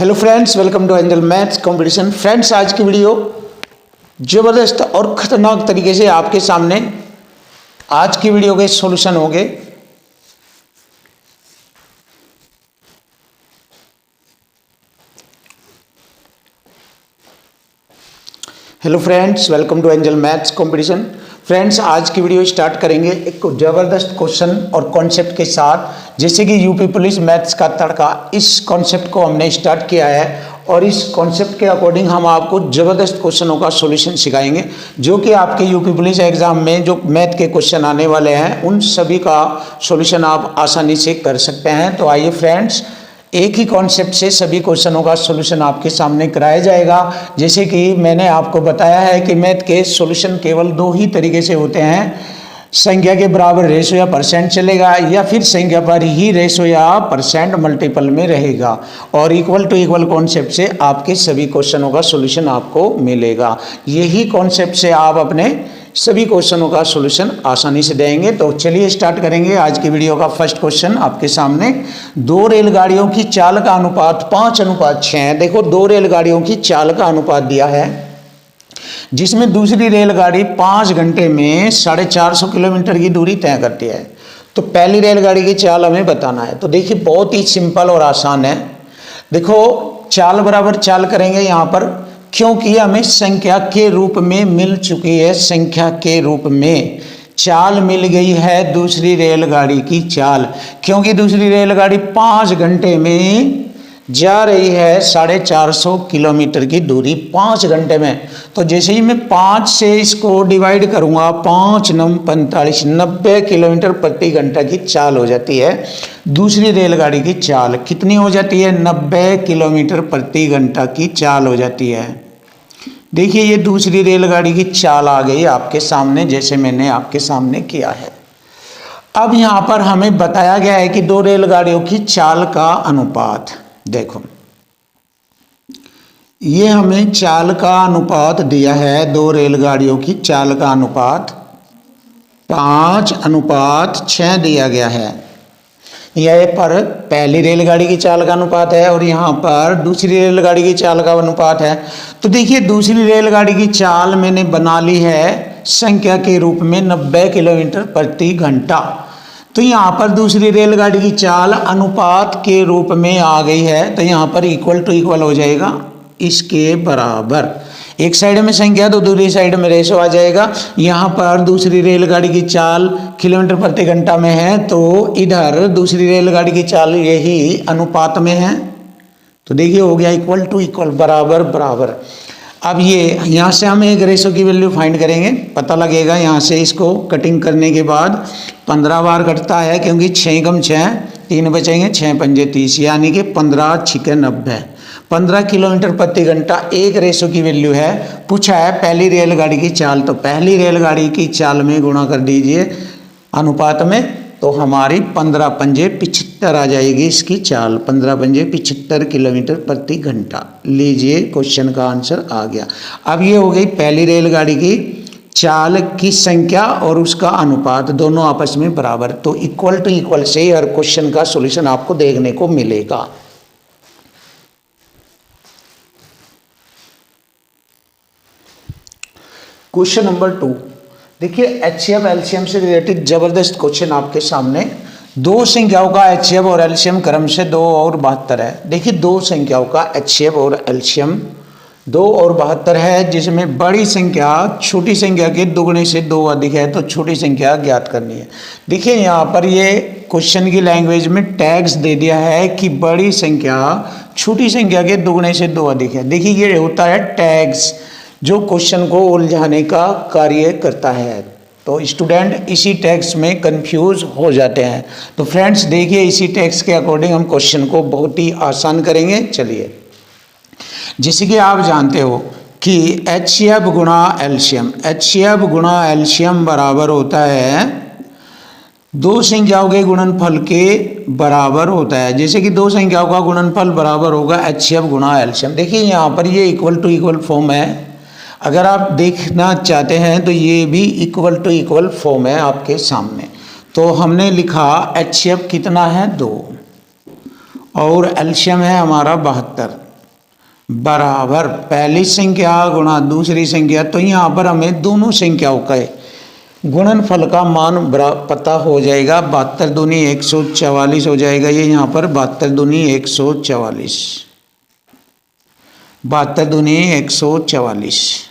Hello friends, welcome to angel maths competition. Friends, आज की video ज़बरदस्त और ख़तरनाक तरीके से आपके सामने आज की वीडियो के सॉल्यूशन होंगे। Hello friends, welcome to angel maths competition. Friends, आज की वीडियो स्टार्ट करेंगे एक ज़बरदस्त क्वेश्चन और कॉन्सेप्ट के साथ। जैसे कि यूपी पुलिस मैथ्स का तड़का, इस कॉन्सेप्ट को हमने स्टार्ट किया है और इस कॉन्सेप्ट के अकॉर्डिंग हम आपको ज़बरदस्त क्वेश्चनों का सॉल्यूशन सिखाएंगे, जो कि आपके यूपी पुलिस एग्जाम में जो मैथ के क्वेश्चन आने वाले हैं उन सभी का सॉल्यूशन आप आसानी से कर सकते हैं। तो आइए फ्रेंड्स, एक ही कॉन्सेप्ट से सभी क्वेश्चनों का सॉल्यूशन आपके सामने कराया जाएगा। जैसे कि मैंने आपको बताया है कि मैथ के सॉल्यूशन केवल दो ही तरीके से होते हैं, संख्या के बराबर रेशो या परसेंट चलेगा, या फिर संख्या पर ही रेशो या परसेंट मल्टीपल में रहेगा। और इक्वल टू इक्वल कॉन्सेप्ट से आपके सभी क्वेश्चनों का सॉल्यूशन आपको मिलेगा। यही कॉन्सेप्ट से आप अपने सभी क्वेश्चनों का सॉल्यूशन आसानी से देंगे। तो चलिए स्टार्ट करेंगे आज की वीडियो का फर्स्ट क्वेश्चन आपके सामने। दो रेलगाड़ियों की चाल का अनुपात 5:6 है। देखो, दो रेलगाड़ियों की चाल का अनुपात दिया है, जिसमें दूसरी रेलगाड़ी 5 घंटे में 450 किलोमीटर की दूरी तय करती है। तो पहली रेलगाड़ी की चाल हमें बताना है। तो देखिए, बहुत ही सिंपल और आसान है। देखो, चाल बराबर चाल करेंगे यहाँ पर, क्योंकि हमें संख्या के रूप में मिल चुकी है। संख्या के रूप में चाल मिल गई है दूसरी रेलगाड़ी की चाल, क्योंकि दूसरी रेलगाड़ी 5 घंटे में जा रही है 450 किलोमीटर की दूरी 5 घंटे में। तो जैसे ही मैं 5 से इसको डिवाइड करूंगा, 5 9 45, 90 किलोमीटर प्रति घंटा की चाल हो जाती है। दूसरी रेलगाड़ी की चाल कितनी हो जाती है? 90 किलोमीटर प्रति घंटा की चाल हो जाती है। देखिए, ये दूसरी रेलगाड़ी की चाल आ गई आपके सामने, जैसे मैंने आपके सामने किया है। अब यहाँ पर हमें बताया गया है कि दो रेलगाड़ियों की चाल का अनुपात। देखो, ये हमें चाल का अनुपात दिया है। दो रेलगाड़ियों की चाल का अनुपात 5:6 दिया गया है। यह पर पहली रेलगाड़ी की चाल का अनुपात है और यहाँ पर दूसरी रेलगाड़ी की चाल का अनुपात है। तो देखिए, दूसरी रेलगाड़ी की चाल मैंने बना ली है संख्या के रूप में 90 किलोमीटर प्रति घंटा। तो यहाँ पर दूसरी रेलगाड़ी की चाल अनुपात के रूप में आ गई है। तो यहाँ पर इक्वल टू इक्वल हो जाएगा इसके बराबर। एक साइड में संख्या तो दूसरी साइड में रेशो आ जाएगा। यहाँ पर दूसरी रेलगाड़ी की चाल किलोमीटर प्रति घंटा में है, तो इधर दूसरी रेलगाड़ी की चाल यही अनुपात में है। तो देखिए, हो गया इक्वल टू इक्वल, बराबर बराबर। अब ये यहाँ से हम एक रेशो की वैल्यू फाइंड करेंगे, पता लगेगा। यहाँ से इसको कटिंग करने के बाद 15 बार कटता है, क्योंकि 6 कम 6 3 बचेंगे, 6 पंजे 30, यानी कि 15 6 90। 15 किलोमीटर प्रति घंटा एक रेशो की वैल्यू है। पूछा है पहली रेलगाड़ी की चाल, तो पहली रेलगाड़ी की चाल में गुणा कर दीजिए अनुपात में, तो हमारी 15 पंजे 75 आ जाएगी इसकी चाल। 15 पंजे 75 किलोमीटर प्रति घंटा। लीजिए, क्वेश्चन का आंसर आ गया। अब ये हो गई पहली रेलगाड़ी की चाल की संख्या और उसका अनुपात दोनों आपस में बराबर। तो इक्वल टू इक्वल से हर क्वेश्चन का सॉल्यूशन आपको देखने को मिलेगा। क्वेश्चन नंबर 2, देखिए, एचसीएफ एलसीएम से रिलेटेड जबरदस्त क्वेश्चन आपके सामने। दो संख्याओं का एचसीएफ और एलसीएम क्रम से 2 और 72 है। देखिए, दो संख्याओं का एचसीएफ और एलसीएम 2 और 72 है, जिसमें बड़ी संख्या छोटी संख्या के दुगने से 2 अधिक है, तो छोटी संख्या ज्ञात करनी है। देखिए, यहाँ पर ये क्वेश्चन की लैंग्वेज में टैग्स दे दिया है कि बड़ी संख्या छोटी संख्या के दुगने से 2 अधिक है। देखिए, ये होता है टैग्स, जो क्वेश्चन को उलझाने का कार्य करता है। तो स्टूडेंट इसी टैग्स में कंफ्यूज हो जाते हैं। तो फ्रेंड्स, देखिए, इसी टैग्स के अकॉर्डिंग हम क्वेश्चन को बहुत ही आसान करेंगे। चलिए, जैसे कि आप जानते हो कि एचसीएफ गुणा एलसीएम, एचसीएफ गुणा एलसीएम बराबर होता है दो संख्याओं के गुणनफल के बराबर होता है। जैसे कि दो संख्याओं का गुणनफल बराबर होगा एचसीएफ गुणा एलसीएम। देखिए, यहाँ पर ये इक्वल टू इक्वल फॉर्म है। अगर आप देखना चाहते हैं तो ये भी इक्वल टू इक्वल फॉर्म है आपके सामने। तो हमने लिखा एचसीएफ कितना है 2 और एलसीएम है हमारा 72। बराबर पहली संख्या गुणा दूसरी संख्या। तो यहाँ पर हमें दोनों संख्याओं का गुणनफल का मान पता हो जाएगा। 72 दूनी 144 हो जाएगा। ये यहाँ पर 72 दूनी 144, 72 दूनी 144।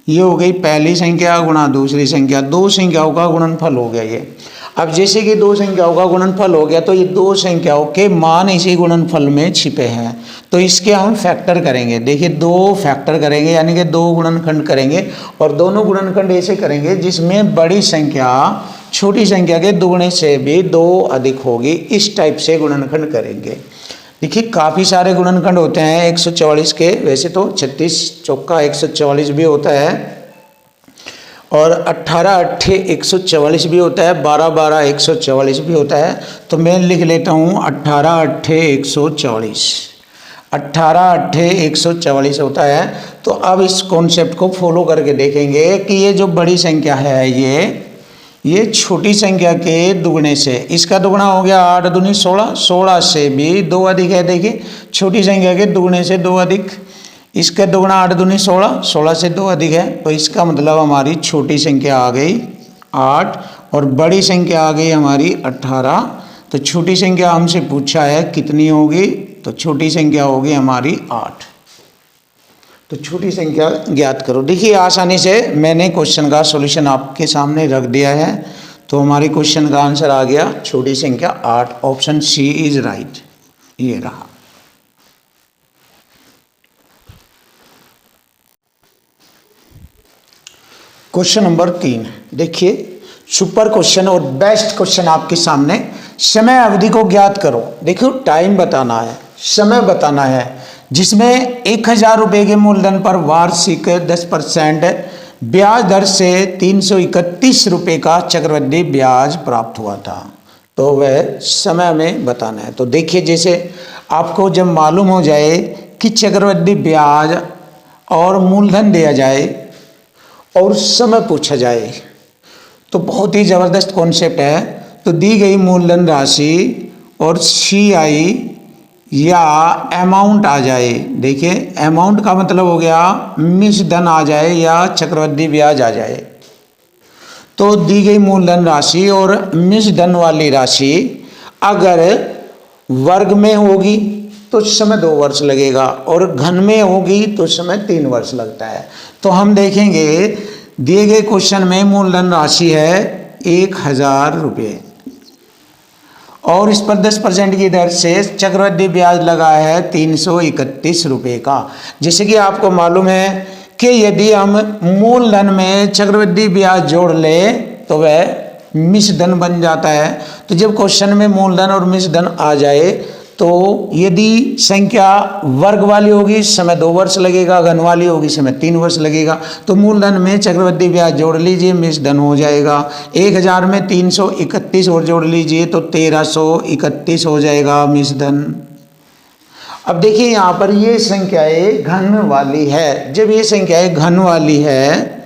ये हो गई पहली संख्या गुणा दूसरी संख्या, दो संख्याओं का गुणनफल हो गया ये। अब जैसे कि दो संख्याओं का गुणनफल हो गया तो ये दो संख्याओं के मान इसी गुणनफल में छिपे हैं, तो इसके हम फैक्टर करेंगे। देखिए दो फैक्टर करेंगे यानी कि दो गुणनखंड करेंगे, और दोनों गुणनखंड ऐसे करेंगे जिसमें बड़ी संख्या छोटी संख्या के दुगने से भी दो अधिक होगी। इस टाइप से गुणनखंड करेंगे। देखिए काफ़ी सारे गुणनखंड होते हैं 144 के, वैसे तो 36 चौका 144 भी होता है, और 18 अट्ठे 144 भी होता है, 12 12 144 भी होता है। तो मैं लिख लेता हूँ 18 अट्ठे 144, 18 अट्ठे 144 होता है। तो अब इस कॉन्सेप्ट को फॉलो करके देखेंगे कि ये जो बड़ी संख्या है ये छोटी संख्या के दुगने से, इसका दुगना हो गया 8 दूनी 16, 16 से भी दो अधिक है। देखिए छोटी संख्या के दुगने से दो अधिक, इसका दुगना 8 दूनी 16, 16 से दो अधिक है। तो इसका मतलब हमारी छोटी संख्या आ गई 8 और बड़ी संख्या आ गई हमारी 18। तो छोटी संख्या हमसे पूछा है कितनी होगी, तो छोटी संख्या होगी हमारी 8। तो छोटी संख्या ज्ञात करो। देखिए आसानी से मैंने क्वेश्चन का सॉल्यूशन आपके सामने रख दिया है। तो हमारे क्वेश्चन का आंसर आ गया छोटी संख्या 8, ऑप्शन सी इज राइट। ये रहा। क्वेश्चन नंबर 3 देखिए, सुपर क्वेश्चन और बेस्ट क्वेश्चन आपके सामने। समय अवधि को ज्ञात करो। देखो टाइम बताना है, समय बताना है, जिसमें 1000 रुपये के मूलधन पर वार्षिक 10% ब्याज दर से 331 रुपये का चक्रवृद्धि ब्याज प्राप्त हुआ था। तो वह समय में बताना है। तो देखिए जैसे आपको जब मालूम हो जाए कि चक्रवृद्धि ब्याज और मूलधन दिया जाए और समय पूछा जाए तो बहुत ही ज़बरदस्त कॉन्सेप्ट है। तो दी गई मूलधन राशि और CI या अमाउंट आ जाए। देखिए अमाउंट का मतलब हो गया मिश्रधन आ जाए या चक्रवृद्धि ब्याज आ जाए। तो दी गई मूलधन राशि और मिश्रधन वाली राशि अगर वर्ग में होगी तो समय 2 वर्ष लगेगा, और घन में होगी तो समय 3 वर्ष लगता है। तो हम देखेंगे दिए गए क्वेश्चन में मूलधन राशि है 1000 रुपये और इस पर 10% की दर से चक्रवृद्धि ब्याज लगा है 331 रुपये का। जैसे कि आपको मालूम है कि यदि हम मूलधन में चक्रवृद्धि ब्याज जोड़ ले तो वह मिश्रधन बन जाता है। तो जब क्वेश्चन में मूलधन और मिश्रधन आ जाए तो यदि संख्या वर्ग वाली होगी समय 2 वर्ष लगेगा, घन वाली होगी समय 3 वर्ष लगेगा। तो मूलधन में चक्रवृद्धि ब्याज जोड़ लीजिए, मिश्रधन हो जाएगा। 1000 में 331 और जोड़ लीजिए तो 1331 हो जाएगा मिश्रधन। अब देखिए यहाँ पर ये संख्याएं घन वाली है। जब ये संख्याएं घन वाली है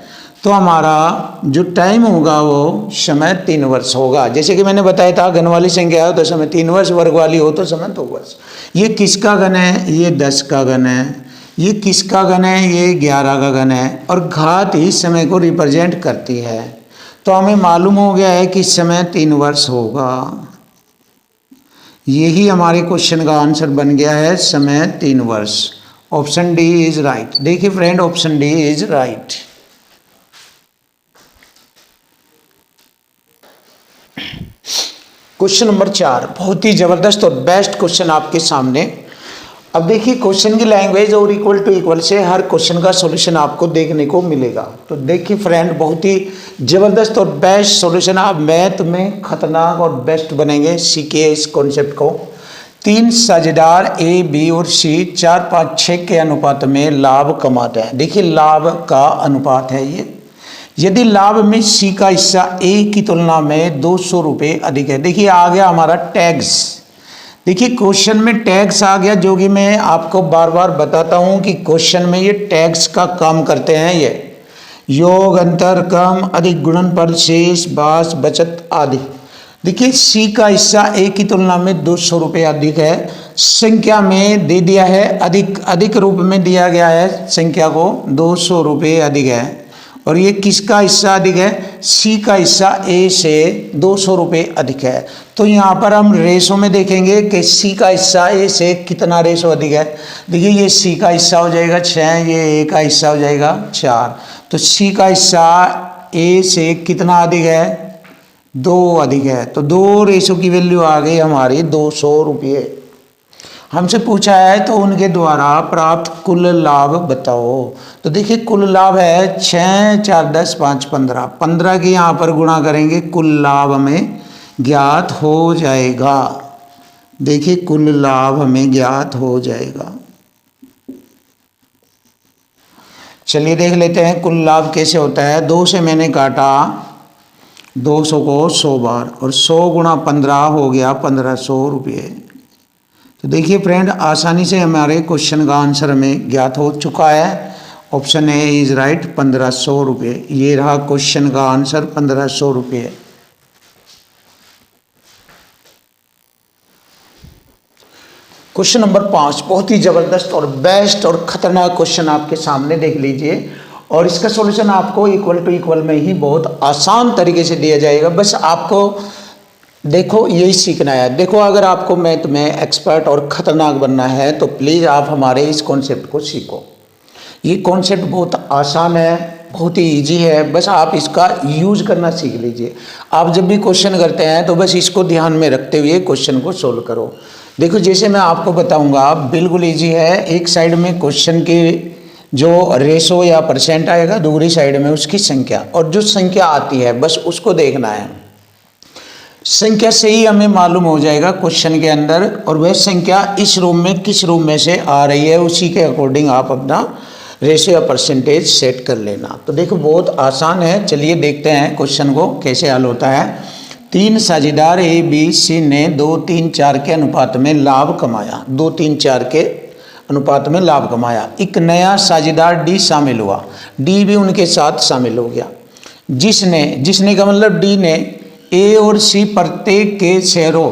तो हमारा जो टाइम होगा वो समय 3 वर्ष होगा। जैसे कि मैंने बताया था घन वाली संख्या हो तो समय 3 वर्ष, वर्ग वाली हो तो समय 2 वर्ष। ये किसका घन है? ये 10 का घन है। ये किसका घन है? ये 11 का घन है। और घात ही समय को रिप्रेजेंट करती है। तो हमें मालूम हो गया है कि समय 3 वर्ष होगा। यही हमारे क्वेश्चन का आंसर बन गया है, समय 3 वर्ष। Option D is right. देखिए friend option D is right. Question number 4 बहुत ही जबरदस्त और बेस्ट क्वेश्चन आपके सामने। अब देखिए क्वेश्चन की लैंग्वेज और इक्वल टू इक्वल से हर क्वेश्चन का सॉल्यूशन आपको देखने को मिलेगा। तो देखिए फ्रेंड बहुत ही जबरदस्त और बेस्ट सॉल्यूशन। आप मैथ में खतरनाक और बेस्ट बनेंगे। सीखिए इस कॉन्सेप्ट को। 3 साझेदार ए, बी और सी 4, 5, 6 के अनुपात में लाभ कमाते हैं। देखिए लाभ का अनुपात है ये। यदि लाभ में सी का हिस्सा ए की तुलना में 200 रुपये अधिक है। देखिए आ गया हमारा टैक्स। देखिए क्वेश्चन में टैक्स आ गया, जो कि मैं आपको बार बार बताता हूं कि क्वेश्चन में ये टैक्स का काम करते हैं। ये योग, अंतर, कम, अधिक, गुणन, पर, शेष, बास, बचत आदि। देखिए सी का हिस्सा ए की तुलना में 200 रुपये अधिक है। संख्या में दे दिया है, अधिक अधिक रूप में दिया गया है, संख्या को 200 रुपये अधिक है। और ये किसका हिस्सा अधिक है? सी का हिस्सा ए से 200 रुपये अधिक है। तो यहाँ पर हम रेशो में देखेंगे कि सी का हिस्सा ए से कितना रेशो अधिक है। देखिए ये सी का हिस्सा हो जाएगा 6, ये ए का हिस्सा हो जाएगा 4। तो सी का हिस्सा ए से कितना अधिक है? 2 अधिक है। तो 2 रेशो की वैल्यू आ गई हमारी 200 रुपये। हमसे पूछा है तो उनके द्वारा प्राप्त कुल लाभ बताओ। तो देखिए कुल लाभ है 6, 4, 10, 5, 15। 15 के यहाँ पर गुणा करेंगे, कुल लाभ हमें ज्ञात हो जाएगा। देखिए कुल लाभ हमें ज्ञात हो जाएगा। चलिए देख लेते हैं कुल लाभ कैसे होता है। 2 से मैंने काटा 200 को 100 बार, और 100 गुणा 15 हो गया 1500 रुपये। तो देखिए फ्रेंड आसानी से हमारे क्वेश्चन का आंसर हमें ज्ञात हो चुका है। ऑप्शन ए इज राइट, 1500 रुपये। ये रहा क्वेश्चन का आंसर, 1500 रुपये। क्वेश्चन नंबर 5 बहुत ही जबरदस्त और बेस्ट और खतरनाक क्वेश्चन आपके सामने देख लीजिए, और इसका सॉल्यूशन आपको इक्वल टू इक्वल में ही बहुत आसान तरीके से दिया जाएगा। बस आपको देखो यही सीखना है। देखो अगर आपको मैथ में एक्सपर्ट और ख़तरनाक बनना है तो प्लीज़ आप हमारे इस कॉन्सेप्ट को सीखो। ये कॉन्सेप्ट बहुत आसान है, बहुत ही इजी है, बस आप इसका यूज़ करना सीख लीजिए। आप जब भी क्वेश्चन करते हैं तो बस इसको ध्यान में रखते हुए क्वेश्चन को सोल्व करो। देखो जैसे मैं आपको बताऊंगा बिल्कुल इजी है। एक साइड में क्वेश्चन की जो रेशो या परसेंट आएगा, दूसरी साइड में उसकी संख्या, और जो संख्या आती है बस उसको देखना है। संख्या से ही हमें मालूम हो जाएगा क्वेश्चन के अंदर, और वह संख्या इस रूम में किस रूम में से आ रही है, उसी के अकॉर्डिंग आप अपना रेशो या परसेंटेज सेट कर लेना। तो देखो बहुत आसान है। चलिए देखते हैं क्वेश्चन को कैसे हल होता है। 3 साझेदार ए बी सी ने 2, 3, 4 के अनुपात में लाभ कमाया। 2, 3, 4 के अनुपात में लाभ कमाया। एक नया साझेदार डी शामिल हुआ, डी भी उनके साथ शामिल हो गया, जिसने का मतलब डी ने ए और सी प्रत्येक के शेयरों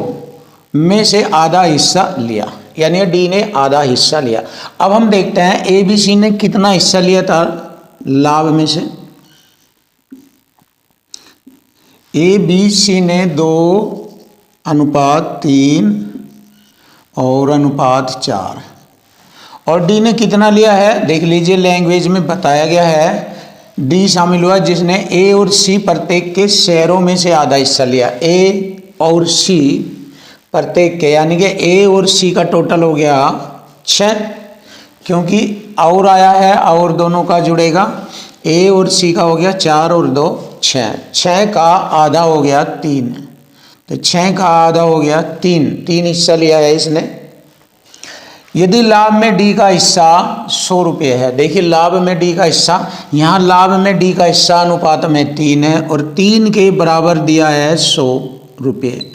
में से आधा हिस्सा लिया, यानी डी ने आधा हिस्सा लिया। अब हम देखते हैं ए बी सी ने कितना हिस्सा लिया था लाभ में से। ए बी सी ने 2:3 और अनुपात 4, और डी ने कितना लिया है देख लीजिए, लैंग्वेज में बताया गया है। डी शामिल हुआ जिसने ए और सी प्रत्येक के शेयरों में से आधा हिस्सा लिया। ए और सी प्रत्येक के, यानी कि ए और सी का टोटल हो गया 6, क्योंकि और आया है और दोनों का जुड़ेगा। ए और सी का हो गया 4 और 2 6, 6 का आधा हो गया 3, तो 6 का आधा हो गया 3 हिस्सा लिया है इसने। यदि लाभ में डी का हिस्सा 100 रुपये है, देखिए लाभ में डी का हिस्सा, यहाँ लाभ में डी का हिस्सा अनुपात में 3 है, और 3 के बराबर दिया है 100 रुपये।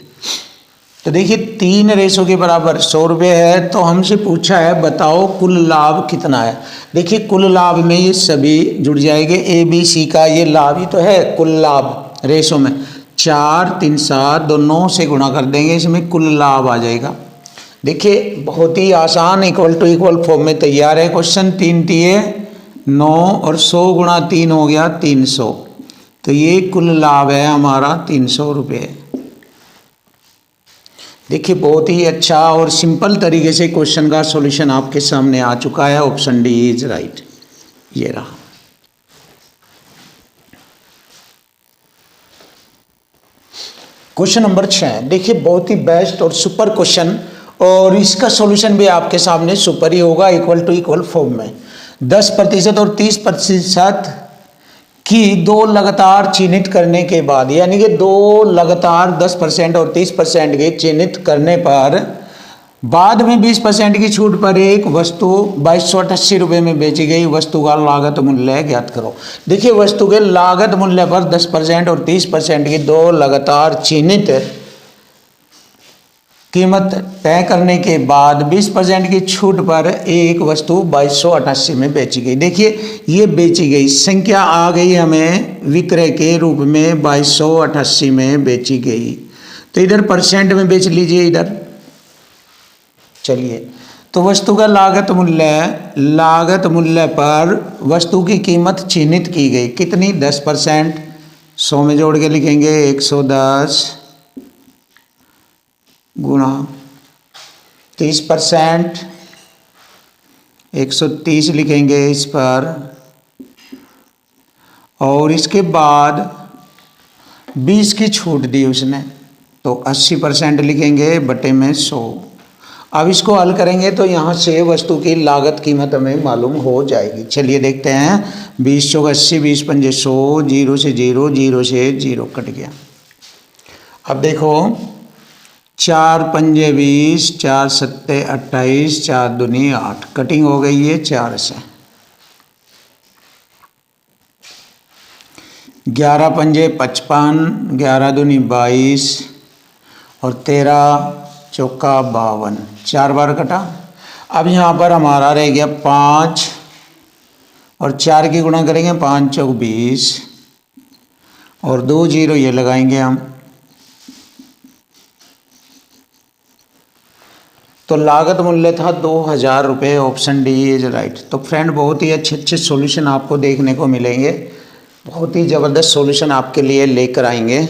तो देखिए 3 रेशो के बराबर 100 रुपये है। तो हमसे पूछा है बताओ कुल लाभ कितना है। देखिए कुल लाभ में ये सभी जुड़ जाएंगे, ए बी सी का ये लाभ ही तो है कुल लाभ रेशो में। 4, 3, 7 दो 9 से गुणा कर देंगे, इसमें कुल लाभ आ जाएगा। देखिए बहुत ही आसान इक्वल टू इक्वल फॉर्म में तैयार है क्वेश्चन। 3 तिये 9 और 100 गुणा 3 हो गया 300, तो ये कुल लाभ है हमारा 300 रुपये। देखिए बहुत ही अच्छा और सिंपल तरीके से क्वेश्चन का सॉल्यूशन आपके सामने आ चुका है। ऑप्शन डी इज राइट, ये रहा। क्वेश्चन नंबर 6 देखिए बहुत ही बेस्ट और सुपर क्वेश्चन, और इसका सॉल्यूशन भी आपके सामने सुपर ही होगा इक्वल टू इक्वल फॉर्म में। 10% और 30% की 2 लगातार चिन्हित करने के बाद, यानी कि 2 लगातार 10% और 30% के चिन्हित करने पर बाद में 20% की छूट पर एक वस्तु 2288 रुपये में बेची गई। वस्तु का लागत मूल्य ज्ञात करो। देखिए वस्तु के लागत मूल्य पर 10% और 30% की 2 लगातार चिन्हित कीमत तय करने के बाद 20% की छूट पर एक वस्तु 2288 में बेची गई। देखिए ये बेची गई संख्या आ गई हमें विक्रय के रूप में 2288 में बेची गई। तो तो इधर परसेंट में बेच लीजिए इधर। चलिए, तो वस्तु का लागत मूल्य पर वस्तु की कीमत चिन्हित की गई कितनी? 10%। 100 में जोड़ के लिखेंगे 110 गुणा 30%, 130 लिखेंगे इस पर, और इसके बाद 20 की छूट दी उसने, तो 80% लिखेंगे बटे में 100। अब इसको हल करेंगे तो यहाँ से वस्तु की लागत कीमत हमें मालूम हो जाएगी। चलिए देखते हैं। 20 चौक 80, 20 पंजे 100, 0 से 0, 0 से 0 कट गया। अब देखो 4 पंजे 20, 4 सत्ते 28, 4 दूनी 8, कटिंग हो गई है 4 से। 11 पंजे 55, 11 दूनी 22 और 13 चौका 52, 4 बार कटा। अब यहाँ पर हमारा रह गया 5 और 4 की गुणा करेंगे, 5 चौक 20 और 2 0 ये लगाएंगे हम। तो लागत मूल्य था 2000 रुपये, ऑप्शन डी इज राइट। तो फ्रेंड बहुत ही अच्छे अच्छे सॉल्यूशन आपको देखने को मिलेंगे, बहुत ही ज़बरदस्त सॉल्यूशन आपके लिए लेकर आएंगे।